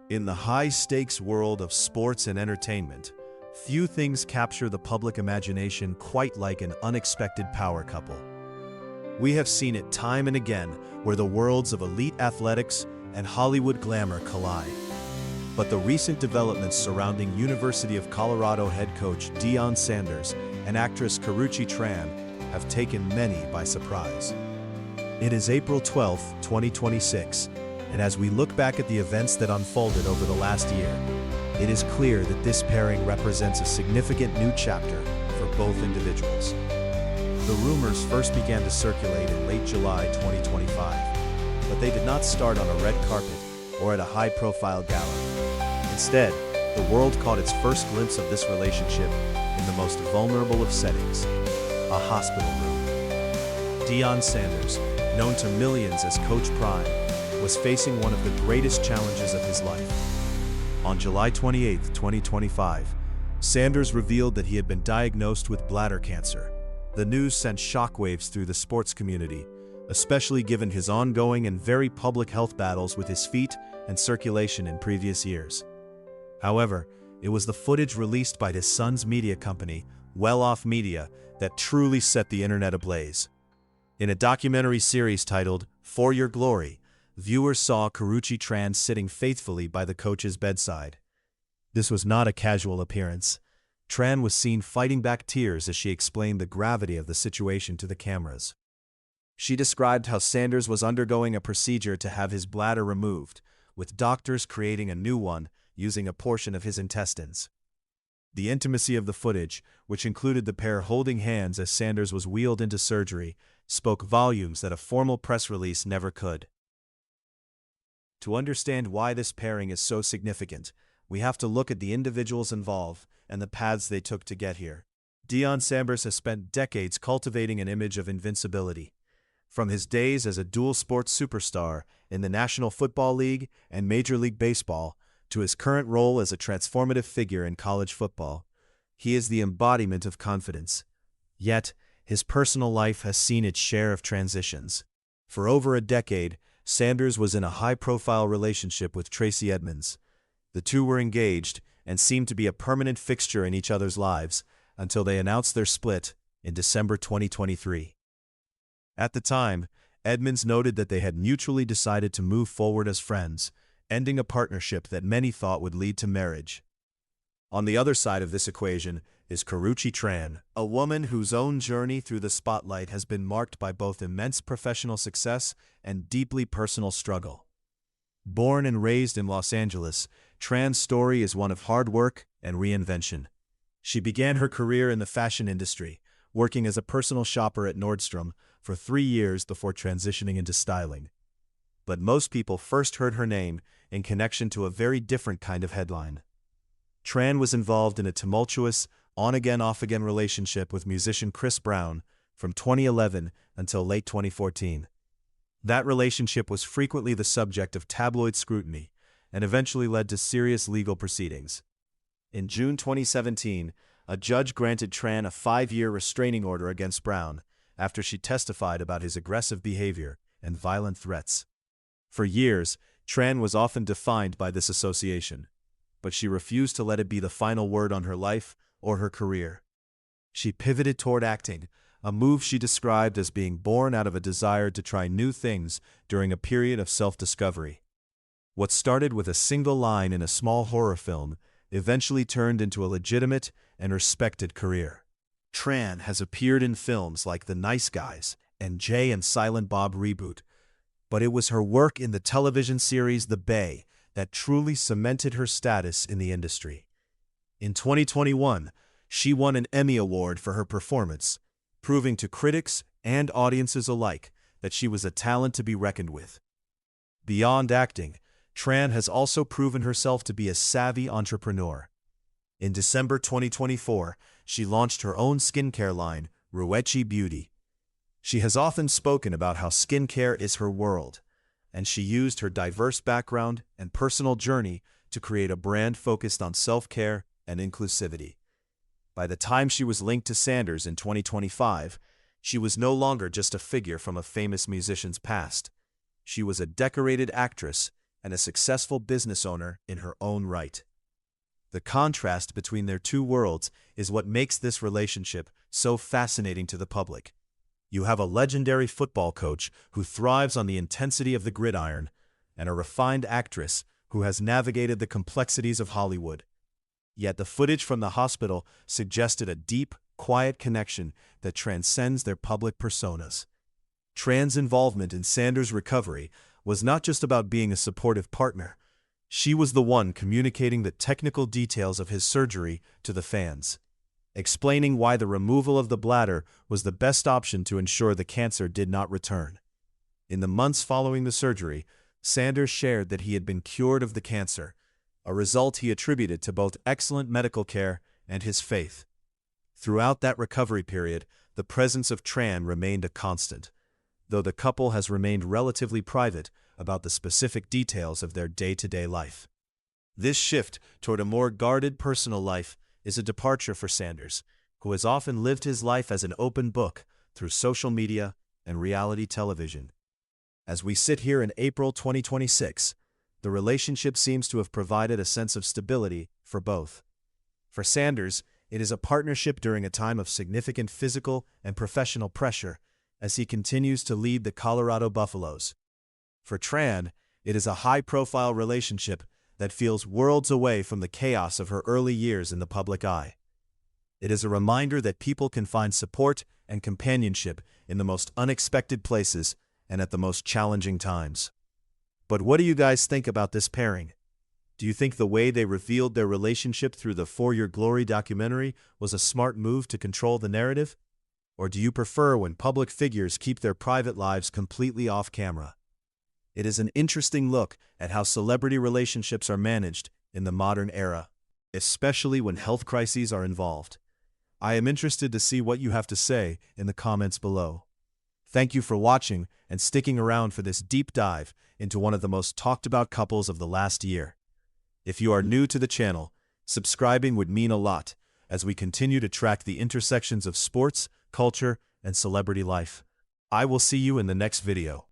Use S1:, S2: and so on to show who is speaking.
S1: In the high-stakes world of sports and entertainment, few things capture the public imagination quite like an unexpected power couple. We have seen it time and again where the worlds of elite athletics and Hollywood glamour collide. But the recent developments surrounding University of Colorado head coach Deion Sanders and actress Karrueche Tran have taken many by surprise. It is April 12, 2026, and as we look back at the events that unfolded over the last year, it is clear that this pairing represents a significant new chapter for both individuals. The rumors first began to circulate in late July 2025, but they did not start on a red carpet or at a high-profile gala. Instead, the world caught its first glimpse of this relationship in the most vulnerable of settings, a hospital room. Deion Sanders, known to millions as Coach Prime, was facing one of the greatest challenges of his life. On July 28, 2025, Sanders revealed that he had been diagnosed with bladder cancer. The news sent shockwaves through the sports community, especially given his ongoing and very public health battles with his feet and circulation in previous years. However, it was the footage released by his son's media company, Well Off Media, that truly set the internet ablaze. In a documentary series titled For Your Glory, viewers saw Karrueche Tran sitting faithfully by the coach's bedside. This was not a casual appearance. Tran was seen fighting back tears as she explained the gravity of the situation to the cameras. She described how Sanders was undergoing a procedure to have his bladder removed, with doctors creating a new one using a portion of his intestines. The intimacy of the footage, which included the pair holding hands as Sanders was wheeled into surgery, spoke volumes that a formal press release never could. To understand why this pairing is so significant, we have to look at the individuals involved and the paths they took to get here. Deion Sanders has spent decades cultivating an image of invincibility. From his days as a dual-sport superstar in the National Football League and Major League Baseball, to his current role as a transformative figure in college football, he is the embodiment of confidence. Yet, his personal life has seen its share of transitions. For over a decade, Sanders was in a high-profile relationship with Tracey Edmonds. The two were engaged and seemed to be a permanent fixture in each other's lives until they announced their split in December 2023. At the time, Edmonds noted that they had mutually decided to move forward as friends, ending a partnership that many thought would lead to marriage. On the other side of this equation is Karrueche Tran, a woman whose own journey through the spotlight has been marked by both immense professional success and deeply personal struggle. Born and raised in Los Angeles, Tran's story is one of hard work and reinvention. She began her career in the fashion industry, working as a personal shopper at Nordstrom for 3 years before transitioning into styling. But most people first heard her name in connection to a very different kind of headline. Tran was involved in a tumultuous, on-again, off-again relationship with musician Chris Brown from 2011 until late 2014. That relationship was frequently the subject of tabloid scrutiny and eventually led to serious legal proceedings. In June 2017, a judge granted Tran a 5-year restraining order against Brown after she testified about his aggressive behavior and violent threats. For years, Tran was often defined by this association, but she refused to let it be the final word on her life or her career. She pivoted toward acting, a move she described as being born out of a desire to try new things during a period of self-discovery. What started with a single line in a small horror film eventually turned into a legitimate and respected career. Tran has appeared in films like The Nice Guys and Jay and Silent Bob Reboot, but it was her work in the television series The Bay that truly cemented her status in the industry. In 2021, she won an Emmy Award for her performance, proving to critics and audiences alike that she was a talent to be reckoned with. Beyond acting, Tran has also proven herself to be a savvy entrepreneur. In December 2024, she launched her own skincare line, Karrueche Beauty. She has often spoken about how skincare is her world, and she used her diverse background and personal journey to create a brand focused on self-care and inclusivity. By the time she was linked to Sanders in 2025, she was no longer just a figure from a famous musician's past. She was a decorated actress and a successful business owner in her own right. The contrast between their two worlds is what makes this relationship so fascinating to the public. You have a legendary football coach who thrives on the intensity of the gridiron, and a refined actress who has navigated the complexities of Hollywood. Yet the footage from the hospital suggested a deep, quiet connection that transcends their public personas. Tran's involvement in Sanders' recovery was not just about being a supportive partner. She was the one communicating the technical details of his surgery to the fans, explaining why the removal of the bladder was the best option to ensure the cancer did not return. In the months following the surgery, Sanders shared that he had been cured of the cancer, a result he attributed to both excellent medical care and his faith. Throughout that recovery period, the presence of Tran remained a constant, though the couple has remained relatively private about the specific details of their day-to-day life. This shift toward a more guarded personal life is a departure for Sanders, who has often lived his life as an open book through social media and reality television. As we sit here in April 2026, the relationship seems to have provided a sense of stability for both. For Sanders, it is a partnership during a time of significant physical and professional pressure as he continues to lead the Colorado Buffaloes. For Tran, it is a high-profile relationship that feels worlds away from the chaos of her early years in the public eye. It is a reminder that people can find support and companionship in the most unexpected places and at the most challenging times. But what do you guys think about this pairing? Do you think the way they revealed their relationship through the For Your Glory documentary was a smart move to control the narrative? Or do you prefer when public figures keep their private lives completely off camera? It is an interesting look at how celebrity relationships are managed in the modern era, especially when health crises are involved. I am interested to see what you have to say in the comments below. Thank you for watching and sticking around for this deep dive into one of the most talked about couples of the last year. If you are new to the channel, subscribing would mean a lot as we continue to track the intersections of sports, culture, and celebrity life. I will see you in the next video.